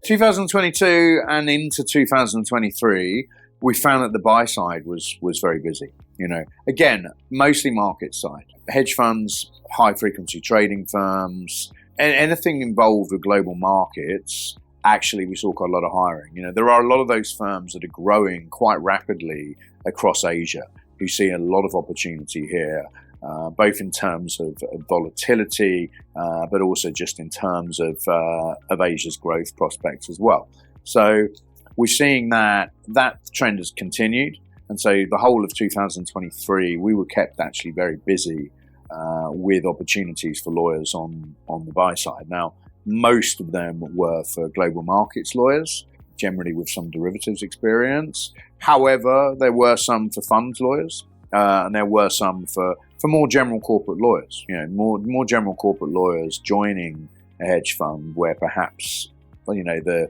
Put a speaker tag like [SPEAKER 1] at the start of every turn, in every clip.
[SPEAKER 1] 2022 and into 2023, we found that the buy side was very busy. Again, mostly market side. Hedge funds, high frequency trading firms, and anything involved with global markets. Actually, we saw quite a lot of hiring. There are a lot of those firms that are growing quite rapidly across Asia who see a lot of opportunity here, both in terms of volatility, but also just in terms of Asia's growth prospects as well. So we're seeing that trend has continued. And so the whole of 2023, we were kept actually very busy with opportunities for lawyers on the buy side. Now, most of them were for global markets lawyers, generally with some derivatives experience. However, there were some for funds lawyers, and there were some for more general corporate lawyers. More general corporate lawyers joining a hedge fund where perhaps the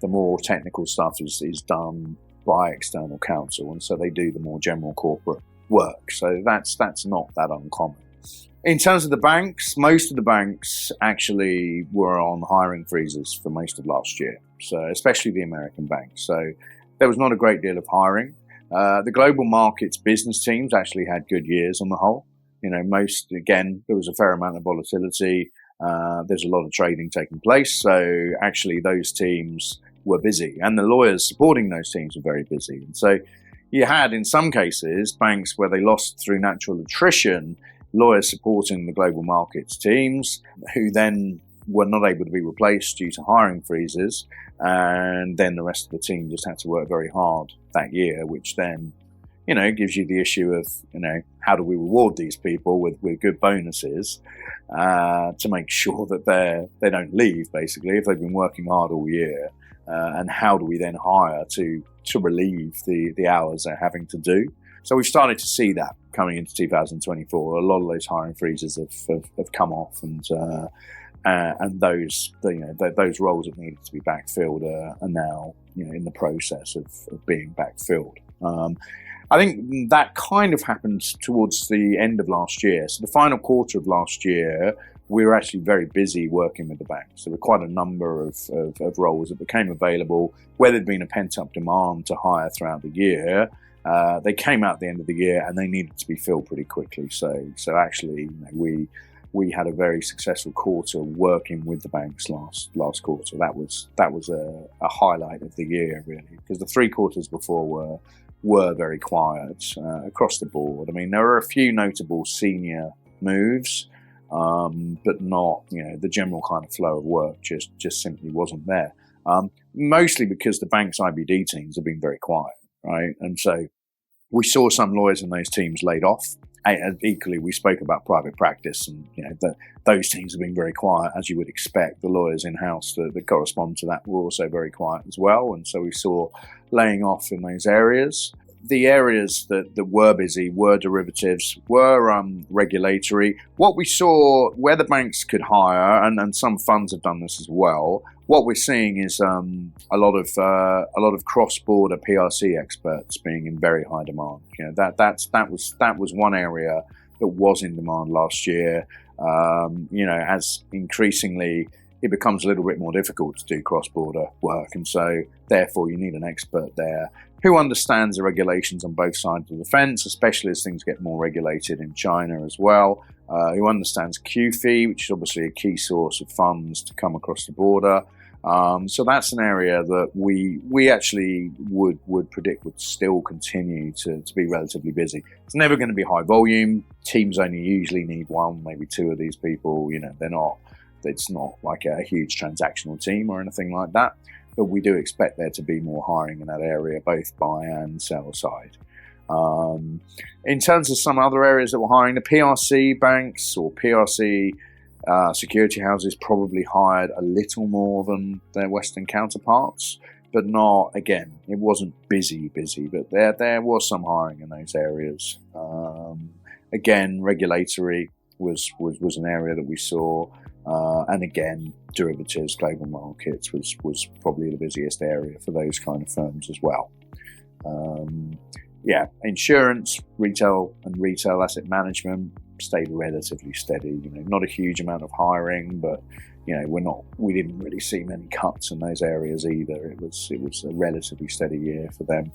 [SPEAKER 1] more technical stuff is done by external counsel, and so they do the more general corporate work. So that's not that uncommon. In terms of the banks, most of the banks actually were on hiring freezes for most of last year, so especially the American banks. So there was not a great deal of hiring. The global markets business teams actually had good years on the whole. There was a fair amount of volatility. There's a lot of trading taking place. So actually those teams were busy, and the lawyers supporting those teams were very busy. And so you had, in some cases, banks where they lost through natural attrition, lawyers supporting the global markets teams who then were not able to be replaced due to hiring freezes. And then the rest of the team just had to work very hard that year, which then, gives you the issue of, how do we reward these people with good bonuses to make sure that they don't leave, basically, if they've been working hard all year. And how do we then hire to relieve the hours they're having to do? So we've started to see that coming into 2024. A lot of those hiring freezes have come off, and those roles that needed to be backfilled are now in the process of being backfilled. I think that kind of happened towards the end of last year. So the final quarter of last year, we were actually very busy working with the banks. There were quite a number of roles that became available where there'd been a pent-up demand to hire throughout the year. They came out at the end of the year and they needed to be filled pretty quickly. So actually, we had a very successful quarter working with the banks last quarter. That was a highlight of the year, really, because the 3 quarters before were very quiet across the board. I mean, there were a few notable senior moves, but not the general kind of flow of work just simply wasn't there. Mostly because the bank's IBD teams have been very quiet, right? And so we saw some lawyers in those teams laid off. And equally, we spoke about private practice, and those teams have been very quiet, as you would expect. The lawyers in-house that correspond to that were also very quiet as well, and so we saw laying off in those areas. The areas that were busy were derivatives, were regulatory. What we saw where the banks could hire, and some funds have done this as well. What we're seeing is a lot of cross-border PRC experts being in very high demand. That was one area that was in demand last year. As increasingly it becomes a little bit more difficult to do cross-border work, and so therefore you need an expert there who understands the regulations on both sides of the fence, especially as things get more regulated in China as well, who understands QFII, which is obviously a key source of funds to come across the border. So that's an area that we actually would predict would still continue to be relatively busy. It's never going to be high volume. Teams only usually need 1, maybe 2 of these people. It's not like a huge transactional team or anything like that. But we do expect there to be more hiring in that area, both buy and sell side. In terms of some other areas that we're hiring, the PRC banks or PRC security houses probably hired a little more than their Western counterparts, but not, again, it wasn't busy, but there was some hiring in those areas. Again, regulatory was an area that we saw. And again, derivatives, global markets was probably the busiest area for those kind of firms as well. Insurance, retail asset management, stayed relatively steady. Not a huge amount of hiring, but we didn't really see many cuts in those areas either. It was a relatively steady year for them.